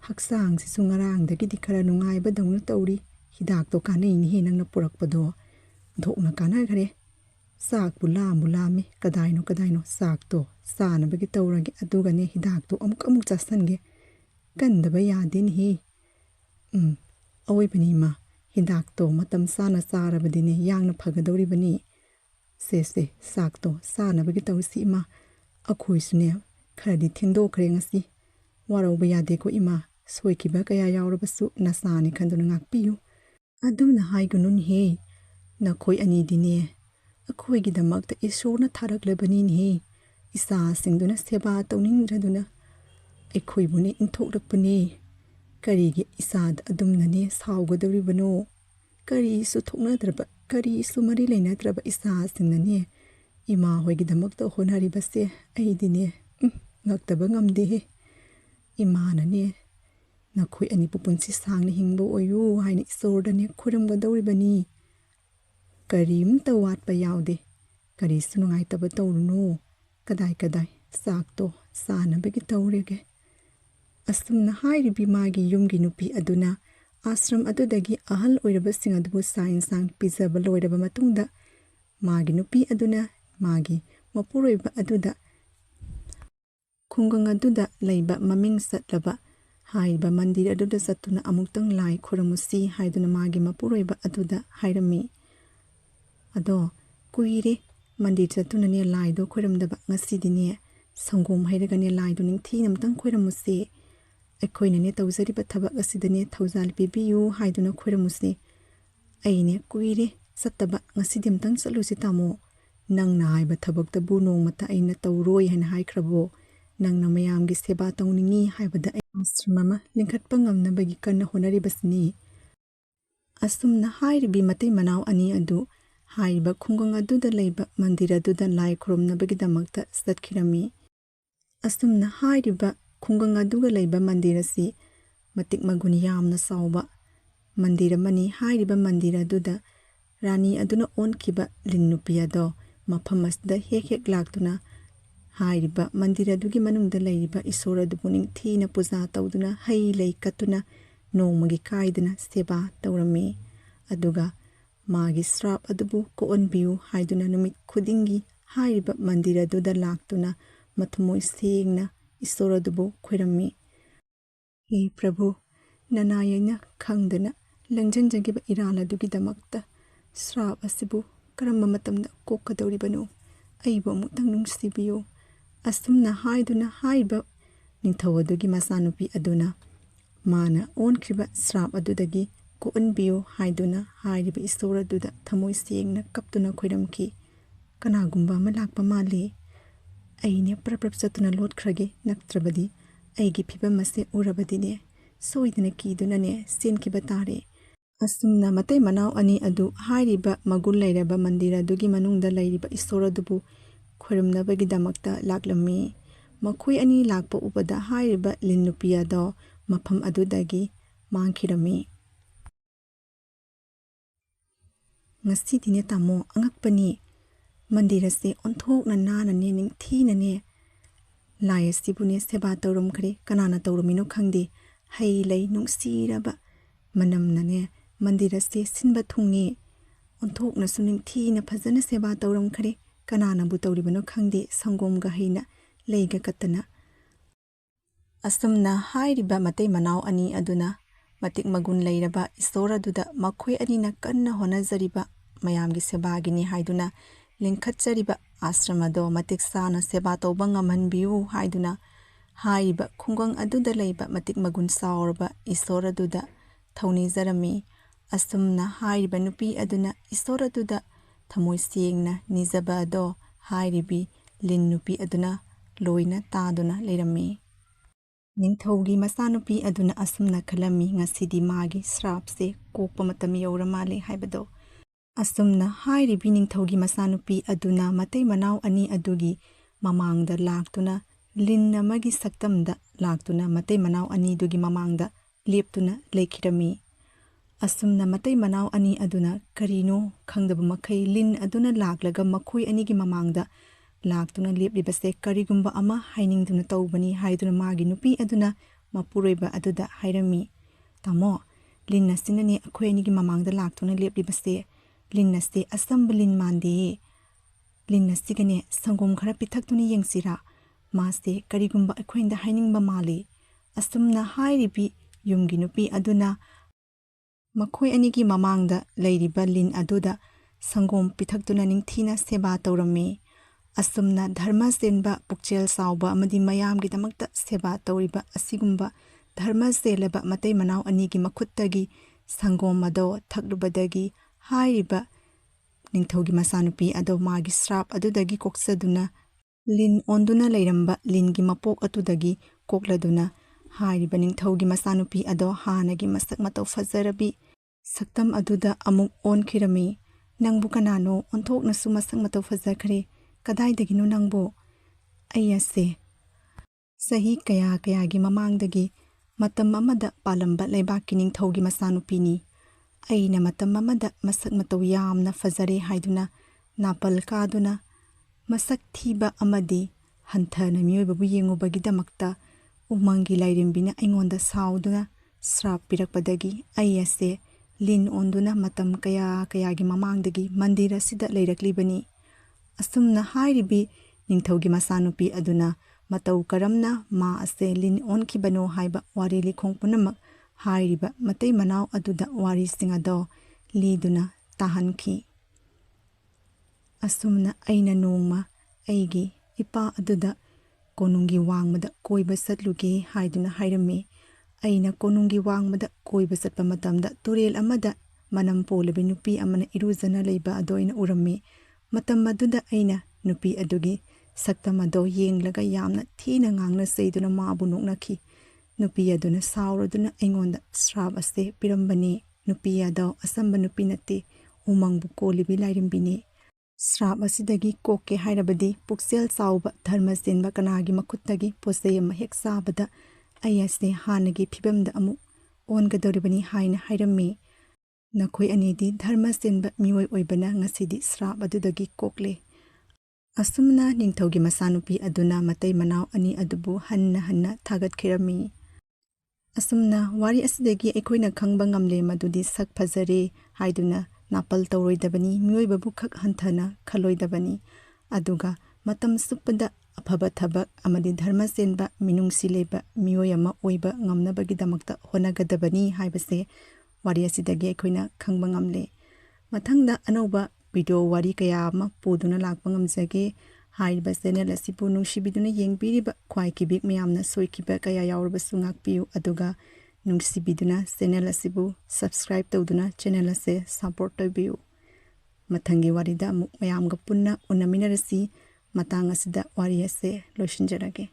ꯍꯛꯆꯥꯡꯁꯤꯁꯨ ꯉꯔꯥꯡꯗꯒꯤꯗꯤ ꯈꯔ ꯅꯨꯡꯉꯥꯏꯕꯗꯧꯅ ꯇꯧꯔꯤ ꯍꯤꯗꯥꯛꯇꯣ ꯀꯥꯟꯅꯩꯅꯤꯍꯦ ꯅꯪꯅ ꯄꯨꯔꯛꯄꯗꯣ ꯙꯣꯛꯅ ꯀꯥꯟꯅꯈ꯭ꯔꯦ ꯆꯥꯛꯄꯨ ꯂꯥꯝꯃꯤ ꯀꯗꯥꯏꯅꯣ ꯆꯥꯛꯇꯣ ꯆꯥꯅꯕꯒꯤ ꯇꯧꯔꯒꯦ ꯑꯗꯨꯒꯅꯦ ꯍꯤꯗꯥꯛꯇꯣ ꯑꯃꯨꯛ ꯆꯥꯁꯟꯒꯦ ꯀꯟꯗꯕ ꯌꯥꯗꯦꯅꯦꯍꯦ ꯑꯋꯣꯏꯕꯅꯤ ꯏꯃꯥ ꯍꯤꯗꯥꯛꯇꯣ ꯃꯇꯝ ꯆꯥꯅ ꯆꯥꯔꯕꯗꯤꯅꯦ ꯌꯥꯡꯅ ꯐꯒꯗꯧꯔꯤꯕꯅꯤ ꯁꯦ ꯆꯥꯛꯇꯣ ꯆꯥꯅꯕꯒꯤ ꯇꯧꯁꯤ ꯏꯃꯥ ꯑꯩꯈꯣꯏꯁꯨꯅꯦ ꯈꯔꯗꯤ ꯊꯦꯡꯗꯣꯛꯈ꯭ꯔꯦ ꯉꯁꯤ ꯋꯥꯔꯧꯕ ꯌꯥꯗꯦꯀꯣ ꯏꯃꯥ ꯁꯣꯏꯈꯤꯕ ꯀꯌꯥ ꯌꯥꯎꯔꯕꯁꯨ ꯅꯆꯥꯅꯤ ꯈꯟꯗꯨꯅ ꯉꯥꯛꯄꯤꯌꯨ ꯑꯗꯨꯝꯅ ꯍꯥꯏꯒꯅꯨꯅꯦꯍꯦ ꯅꯈꯣꯏ ꯑꯅꯤꯗꯤꯅꯦ ꯑꯩꯈꯣꯏꯒꯤꯗꯃꯛꯇ ꯏꯁꯣꯔꯅ ꯊꯥꯔꯛꯂꯕꯅꯤꯅꯦꯍꯦ ꯏꯆꯥꯁꯤꯡꯗꯨꯅ ꯁꯦꯕꯥ ꯇꯧꯅꯤꯡꯗ꯭ꯔꯗꯨꯅ ꯑꯩꯈꯣꯏꯕꯨꯅꯦ ꯏꯟꯊꯣꯛꯂꯛꯄꯅꯦ ꯀꯔꯤꯒꯤ ꯏꯆꯥꯗ ꯑꯗꯨꯝꯅꯅꯦ ꯁꯥꯎꯒꯗꯧꯔꯤꯕꯅꯣ ꯀꯔꯤꯁꯨ ꯊꯣꯛꯅꯗ꯭ꯔꯕ ꯀꯔꯤꯁꯨ ꯃꯔꯤ ꯂꯩꯅꯗ꯭ꯔꯕ ꯏꯆꯥꯁꯤꯡꯅꯅꯦ ꯏꯃꯥ ꯍꯣꯏꯒꯤꯗꯃꯛꯇ ꯍꯣꯠꯅꯔꯤꯕꯁꯦ ꯑꯩꯗꯤꯅꯦ ꯉꯛꯇꯕ ꯉꯝꯗꯦꯍꯦ ꯏꯃꯥꯅꯅꯦ ꯅꯈꯣꯏ ꯑꯅꯤꯕꯨ ꯄꯨꯟꯁꯤ ꯁꯥꯡꯅ ꯍꯤꯡꯕ ꯑꯣꯏꯌꯨ ꯍꯥꯏꯅ ꯏꯁꯣꯔꯗꯅꯦ ꯈꯨꯔꯨꯝꯒꯗꯧꯔꯤꯕꯅꯤ ꯀꯔꯤꯝꯇ ꯋꯥꯠꯄ ꯌꯥꯎꯗꯦ ꯀꯔꯤꯁꯨ ꯅꯨꯡꯉꯥꯏꯇꯕ ꯇꯧꯔꯨꯅꯨ ꯀꯗꯥꯏ ꯆꯥꯛꯇꯣ ꯆꯥꯅꯕꯒꯤ ꯇꯧꯔꯒꯦ ꯑꯁꯨꯝꯅ ꯍꯥꯏꯔꯤꯕꯤ ꯃꯥꯒꯤ ꯌꯨꯝꯒꯤ ꯅꯨꯄꯤ ꯑꯗꯨꯅ ꯑꯥꯁ꯭ꯔꯝ ꯑꯗꯨꯗꯒꯤ ꯑꯍꯜ ꯑꯣꯏꯔꯕꯁꯤꯡ ꯑꯗꯨꯕꯨ ꯆꯥꯛ ꯏꯟꯁꯥꯡ ꯄꯤꯖꯕ ꯂꯣꯏꯔꯕ ꯃꯇꯨꯡꯗ ꯃꯥꯒꯤ ꯅꯨꯄꯤ ꯑꯗꯨꯅ ꯃꯥꯒꯤ ꯃꯄꯨꯔꯣꯏꯕ ꯑꯗꯨꯗ ꯈꯨꯡꯒꯪ ꯑꯗꯨꯗ ꯂꯩꯕ ꯃꯃꯤꯡ ꯆꯠꯂꯕ ꯍꯥꯏꯔꯤꯕ ꯃꯟꯗꯤꯔ ꯑꯗꯨꯗ ꯆꯠꯇꯨꯅ ꯑꯃꯨꯛꯇꯪ ꯂꯥꯏ ꯈꯨꯔꯨꯝꯃꯨꯁꯤ ꯍꯥꯏꯗꯨꯅ ꯃꯥꯒꯤ ꯃꯄꯨꯔꯣꯏꯕ ꯑꯗꯨꯗ ꯍꯥꯏꯔꯝꯃꯤ ꯑꯗꯣ ꯀꯨꯏꯔꯦ ꯃꯟꯗꯤꯔ ꯆꯠꯇꯨꯅꯅꯦ ꯂꯥꯏꯗꯣ ꯈꯣꯏꯔꯝꯗꯕ ꯉꯁꯤꯗꯤꯅꯦ ꯁꯪꯒꯣꯝ ꯍꯩꯔꯒꯅꯦ ꯂꯥꯏꯗꯣ ꯅꯤꯡꯊꯤꯅ ꯑꯃꯨꯛꯇꯪ ꯈꯣꯏꯔꯝꯃꯨꯁꯤ ꯑꯩꯈꯣꯏꯅꯅꯦ ꯇꯧꯖꯔꯤꯕ ꯊꯕꯛ ꯑꯁꯤꯗꯅꯦ ꯊꯧꯖꯥꯜ ꯄꯤꯕꯤꯌꯨ ꯍꯥꯏꯗꯨꯅ ꯈꯣꯏꯔꯝꯃꯨꯁꯤ ꯑꯩꯅꯦ ꯀꯨꯏꯔꯦ ꯆꯠꯇꯕ ꯉꯁꯤꯗꯤ ꯑꯃꯨꯛꯇꯪ ꯆꯠꯂꯨꯁꯤ ꯇꯥꯃꯣ ꯅꯪꯅ ꯍꯥꯏꯕ ꯊꯕꯛꯇꯕꯨ ꯅꯣꯡꯃꯇ ꯑꯩꯅ ꯇꯧꯔꯣꯏ ꯍꯥꯏꯅ ꯍꯥꯏꯈ꯭ꯔꯕꯣ ꯅꯪꯅ ꯃꯌꯥꯝꯒꯤ ꯁꯦꯕꯥ ꯇꯧꯅꯤꯡꯉꯤ ꯍꯥꯏꯕꯗ ꯑꯩ ꯑꯥꯁ꯭ꯔꯝ ꯑꯃ ꯂꯤꯡꯈꯠꯄ ꯉꯝꯅꯕꯒꯤ ꯀꯟꯅ ꯍꯣꯠꯅꯔꯤꯕꯁꯤꯅꯤ ꯑꯁꯨꯝꯅ ꯍꯥꯏꯔꯤꯕꯤ ꯃꯇꯩ ꯃꯅꯥꯎ ꯑꯅꯤ ꯑꯗꯨ ꯍꯥꯏꯔꯤꯕ ꯈꯨꯡꯒꯪ ꯑꯗꯨꯗ ꯂꯩꯕ ꯃꯟꯗꯤꯔ ꯑꯗꯨꯗ ꯂꯥꯏ ꯈꯨꯔꯨꯝꯅꯕꯒꯤꯗꯃꯛꯇ ꯆꯠꯈꯤꯔꯝꯃꯤ ꯑꯁꯨꯝꯅ ꯍꯥꯏꯔꯤꯕ ꯈꯨꯡꯒꯪ ꯑꯗꯨꯒ ꯂꯩꯕ ꯃꯟꯗꯤꯔ ꯑꯁꯤ ꯃꯇꯤꯛ ꯃꯒꯨꯟ ꯌꯥꯝꯅ ꯆꯥꯎꯕ ꯃꯟꯗꯤꯔ ꯑꯃꯅꯤ ꯍꯥꯏꯔꯤꯕ ꯃꯟꯗꯤꯔ ꯑꯗꯨꯗ ꯔꯥꯅꯤ ꯑꯗꯨꯅ ꯑꯣꯟꯈꯤꯕ ꯂꯤꯟ ꯅꯨꯄꯤ ꯑꯗꯣ ꯃꯐꯝ ꯑꯁꯤꯗ ꯍꯦꯛ ꯂꯥꯛꯇꯨꯅ ꯍꯥꯏꯔꯤꯕ ꯃꯟꯗꯤꯔ ꯑꯗꯨꯒꯤ ꯃꯅꯨꯡꯗ ꯂꯩꯔꯤꯕ ꯏꯁꯣꯔ ꯑꯗꯨꯕꯨ ꯅꯤꯡꯊꯤꯅ ꯄꯨꯖꯥ ꯇꯧꯗꯨꯅ ꯍꯩ ꯂꯩ ꯀꯠꯇꯨꯅ ꯅꯣꯡꯃꯒꯤ ꯀꯥꯏꯗꯅ ꯁꯦꯕꯥ ꯇꯧꯔꯝꯃꯤ ꯑꯗꯨꯒ ꯃꯥꯒꯤ ꯁ꯭ꯔꯥꯞ ꯑꯗꯨꯕꯨ ꯀꯣꯛꯍꯟꯕꯤꯌꯨ ꯍꯥꯏꯗꯨꯅ ꯅꯨꯃꯤꯠ ꯈꯨꯗꯤꯡꯒꯤ ꯍꯥꯏꯔꯤꯕ ꯃꯟꯗꯤꯔ ꯑꯗꯨꯗ ꯂꯥꯛꯇꯨꯅ ꯃꯊꯃꯣꯏ ꯁꯦꯡꯅ ꯏꯁꯣꯔ ꯑꯗꯨꯕꯨ ꯈꯣꯏꯔꯝꯃꯤ ꯍꯦ ꯄ꯭ꯔꯚꯨ ꯅꯅꯥꯏꯌꯦꯅ ꯈꯪꯗꯅ ꯂꯪꯖꯟꯖꯈꯤꯕ ꯏꯔꯥꯜ ꯑꯗꯨꯒꯤꯗꯃꯛꯇ ꯁ꯭ꯔꯥꯞ ꯑꯁꯤꯕꯨ ꯀꯔꯝꯕ ꯃꯇꯝꯗ ꯀꯣꯛꯀꯗꯧꯔꯤꯕꯅꯣ ꯑꯩꯕꯨ ꯑꯃꯨꯛꯇꯪ ꯅꯨꯡꯁꯤꯕꯤꯌꯨ ꯑꯁꯨꯝꯅ ꯍꯥꯏꯗꯨꯅ ꯍꯥꯏꯔꯤꯕ ꯅꯤꯡꯊꯧ ꯑꯗꯨꯒꯤ ꯃꯆꯥꯅꯨꯄꯤ ꯑꯗꯨꯅ ꯃꯥꯅ ꯑꯣꯟꯈ꯭ꯔꯤꯕ ꯁ꯭ꯔꯥꯞ ꯑꯗꯨꯗꯒꯤ ꯀꯣꯛꯍꯟꯕꯤꯌꯨ ꯍꯥꯏꯗꯨꯅ ꯍꯥꯏꯔꯤꯕ ꯏꯁꯣꯔ ꯑꯗꯨꯗ ꯊꯃꯣꯏ ꯁꯦꯡꯅ ꯀꯞꯇꯨꯅ ꯈꯣꯏꯔꯝꯈꯤ ꯀꯅꯥꯒꯨꯝꯕ ꯑꯃ ꯂꯥꯛꯄ ꯃꯥꯜꯂꯤ ꯑꯩꯅꯦ ꯄ꯭ꯔꯞ ꯆꯠꯇꯨꯅ ꯂꯣꯠꯈ꯭ꯔꯒꯦ ꯅꯠꯇ꯭ꯔꯕꯗꯤ ꯑꯩꯒꯤ ꯐꯤꯕꯝ ꯑꯁꯤ ꯎꯔꯕꯗꯤꯅꯦ ꯁꯣꯏꯗꯅ ꯀꯤꯗꯨꯅꯅꯦ ꯆꯦꯟꯈꯤꯕ ꯇꯥꯔꯦ꯫ ꯑꯁꯨꯝꯅ ꯃꯇꯩ ꯃꯅꯥꯎ ꯑꯅꯤ ꯑꯗꯨ ꯍꯥꯏꯔꯤꯕ ꯃꯒꯨꯟ ꯂꯩꯔꯕ ꯃꯟꯗꯤꯔ ꯑꯗꯨꯒꯤ ꯃꯅꯨꯡꯗ ꯂꯩꯔꯤꯕ ꯏꯁꯣꯔ ꯑꯗꯨꯕꯨ ꯈꯨꯔꯨꯝꯅꯕꯒꯤꯗꯃꯛꯇ ꯂꯥꯛꯂꯝꯃꯤ꯫ ꯃꯈꯣꯏ ꯑꯅꯤ ꯂꯥꯛꯄ ꯎꯕꯗ ꯍꯥꯏꯔꯤꯕ ꯂꯤꯟ ꯅꯨꯄꯤ ꯑꯗꯣ ꯃꯐꯝ ꯑꯗꯨꯗꯒꯤ ꯃꯥꯡꯈꯤꯔꯝꯃꯤ꯫ ꯉꯁꯤꯗꯤꯅꯦ ꯇꯥꯃꯣ ꯑꯉꯛꯄꯅꯤ, ꯃꯟꯗꯤꯔ ꯑꯁꯤ ꯑꯣꯟꯊꯣꯛꯅ ꯅꯥꯟꯅꯅꯦ ꯅꯤꯡꯊꯤꯅꯅꯦ ꯂꯥꯏ ꯑꯁꯤꯕꯨꯅꯦ ꯁꯦꯕꯥ ꯇꯧꯔꯝꯈ꯭ꯔꯦ꯫ ꯀꯅꯥꯅ ꯇꯧꯔꯝꯃꯤꯅꯣ ꯈꯪꯗꯦ, ꯍꯩ ꯂꯩ ꯅꯨꯡꯁꯤꯔꯕ ꯃꯅꯝꯅꯅꯦ ꯃꯟꯗꯤꯔ ꯑꯁꯤ ꯁꯤꯟꯕ ꯊꯨꯡꯉꯦ꯫ ꯑꯣꯟꯊꯣꯛꯅꯁꯨ ꯅꯤꯡꯊꯤꯅ ꯐꯖꯅ ꯁꯦꯕꯥ ꯇꯧꯔꯝꯈ꯭ꯔꯦ꯫ ꯀꯅꯥꯅꯕꯨ ꯇꯧꯔꯤꯕꯅꯣ ꯈꯪꯗꯦ, ꯁꯪꯒꯣꯝꯒ ꯍꯩꯅ ꯂꯩꯒ ꯀꯠꯇꯅ꯫ ꯑꯁꯨꯝꯅ ꯍꯥꯏꯔꯤꯕ ꯃꯇꯩ ꯃꯅꯥꯎ ꯑꯅꯤ ꯑꯗꯨꯅ ꯃꯇꯤꯛ ꯃꯒꯨꯟ ꯂꯩꯔꯕ ꯏꯁꯣꯔ ꯑꯗꯨꯗ ꯃꯈꯣꯏ ꯑꯅꯤꯅ ꯀꯟꯅ ꯍꯣꯠꯅꯖꯔꯤꯕ ꯃꯌꯥꯝꯒꯤ ꯁꯦꯕꯥꯒꯤꯅꯤ ꯍꯥꯏꯗꯨꯅ ꯂꯤꯡꯈꯠꯆꯔꯤꯕ ꯑꯥꯁ꯭ꯔꯝ ꯑꯗꯣ ꯃꯇꯤꯛ ꯆꯥꯅ ꯁꯦꯕꯥ ꯇꯧꯕ ꯉꯝꯍꯟꯕꯤꯌꯨ ꯍꯥꯏꯗꯨꯅ ꯍꯥꯏꯔꯤꯕ ꯈꯨꯡꯒꯪ ꯑꯗꯨꯗ ꯂꯩꯕ ꯃꯇꯤꯛ ꯃꯒꯨꯟ ꯆꯥꯎꯔꯕ ꯏꯁꯣꯔ ꯑꯗꯨꯗ ꯊꯧꯅꯤꯖꯔꯝꯃꯤ꯫ ꯑꯁꯨꯝꯅ ꯍꯥꯏꯔꯤꯕ ꯅꯨꯄꯤ ꯑꯗꯨꯅ ꯏꯁꯣꯔ ꯑꯗꯨꯗ ꯊꯃꯣꯏ ꯁꯦꯡꯅ ꯅꯤꯖꯕ ꯑꯗꯣ ꯍꯥꯏꯔꯤꯕꯤ ꯂꯤꯟ ꯅꯨꯄꯤ ꯑꯗꯨꯅ ꯂꯣꯏꯅ ꯇꯥꯗꯨꯅ ꯂꯩꯔꯝꯃꯤ꯫ ꯅꯤꯡꯊꯧꯒꯤ ꯃꯆꯥꯅꯨꯄꯤ ꯑꯗꯨꯅ ꯑꯁꯨꯝꯅ ꯈꯜꯂꯝꯃꯤ, ꯉꯁꯤꯗꯤ ꯃꯥꯒꯤ ꯁ꯭ꯔꯥꯞꯁꯦ ꯀꯣꯛꯄ ꯃꯇꯝ ꯌꯧꯔ ꯃꯥꯜꯂꯦ ꯍꯥꯏꯕꯗꯣ꯫ ꯑꯁꯨꯝꯅ ꯍꯥꯏꯔꯤꯕꯤ ꯅꯤꯡꯊꯧꯒꯤ ꯃꯆꯥꯅꯨꯄꯤ ꯑꯗꯨꯅ ꯃꯇꯩ ꯃꯅꯥꯎ ꯑꯅꯤ ꯑꯗꯨꯒꯤ ꯃꯃꯥꯡꯗ ꯂꯥꯛꯇꯨꯅ ꯂꯤꯟ ꯑꯃꯒꯤ ꯁꯛꯇꯝꯗ ꯂꯥꯛꯇꯨꯅ ꯃꯇꯩ ꯃꯅꯥꯎ ꯑꯅꯤꯗꯨꯒꯤ ꯃꯃꯥꯡꯗ ꯂꯦꯞꯇꯨꯅ ꯂꯩꯈꯤꯔꯝꯃꯤ꯫ ꯑꯁꯨꯝꯅ ꯃꯇꯩ ꯃꯅꯥꯎ ꯑꯅꯤ ꯑꯗꯨꯅ ꯀꯔꯤꯅꯣ ꯈꯪꯗꯕ ꯃꯈꯩ ꯂꯤꯟ ꯑꯗꯨꯅ ꯂꯥꯛꯂꯒ ꯃꯈꯣꯏ ꯑꯅꯤꯒꯤ ꯃꯃꯥꯡꯗ ꯂꯥꯛꯇꯨꯅ leplibase karigumba ama hainingduna tawbani haiduna magi nupi aduna mapureba aduda hairami tamo linna sinani akhoi anigi mamangda laktuna leplibase linna se asamba lin mande linna sigane sangom khara pithaktuni yengsira mase karigumba akhoinda hainingba male asumna hairibi yumgi nupi aduna makhoi anigi mamangda leiriba lin aduda sangom pithaktuna ningthina seba tawrami asumna dharma senba pukchel sauba amadi mayam gi damakta seba tawriba asigumba dharma selaba matai manaw anigi makhuttagi sangom ado thaklubadagi hairiba ningthaugi masanupi ado magi srap adudagi koksaduna lin onduna leiramba lingi mapok atudagi kokladuna hairiba ningthaugi masanupi ado hanagi masak mataw fazarabi saktam aduda amuk onkhirami nangbu kanano onthoknasu masak mataw fazakhre kadaidagino nangbo ayase sahi kaya gi mamangdagi matam amada palamba leibaki ningthaugi masanupini aina matam amada masak mataw yamna fazare haiduna napal kaduna masak thiba amadi hanthana miyoibabu yengubagi damakta umangi lairimbina aingonda sauduna srap pirakpadagi ayase lin onduna matam kaya gi mamangdagi mandira sida leiraklibani asumna hairibi ningthaugi masanupi aduna mataw karamna ma ase lin onkibano haiba wari likhong punamak hairiba matai manaw aduda wari singado liduna tahankhi asumna aina nongma aigi ipa aduda konungi wangmada koiba satluge haiduna hairami aina konungi wangmada koiba satpa matamda turel amada manam polabi nupi amana iruzana leiba adoina urami matam maduda aina nupi adugi saktam ado yenglaga yamna thina ngangna seiduna mabu noknakhi nupi aduna sauraduna aingonda srab ase pirambani nupi ado asamba nupi nate umangbu kolibi lairimbini srab asidagi kokke hairabadi puksel sauba dharma senba kanagi makhuttagi posei ama hek sabada ayase hanagi phibamda amu ongadoribani haina hairami nakhoi anidi dharma senba mioi oibana ngasidi srab adudagi kokle asumna ningthaugi masanupi aduna matai manaw ani adubu hanna thagat khirami asumna wari asidagi aikhoina khangba ngamle madudi sak phazare haiduna napal tawroidabani mioi babu khak hanthana khaloidabani aduga matam supada afaba thabak amadi dharma senba minungsi leba mioi ama oiba ngamnabagi damakta honagadabani haibase wari asidagi aikhoina khangba ngamle mathangda anoba video wari kaya ama puduna lakpa ngamjage haiba channel asibu nungsibiduna yengbiriba khwai kibik miyamna soikiba kaya yaurba sungakpiu aduga nungsibiduna channel asibu subscribe tawduna channel ase support tabiu mathangi warida muk mayamga punna unaminarasi ꯃꯇꯥꯡ ꯑꯁꯤꯗ ꯋꯥꯔꯤ ꯑꯁꯦ ꯂꯣꯏꯁꯤꯟꯖꯔꯒꯦ꯫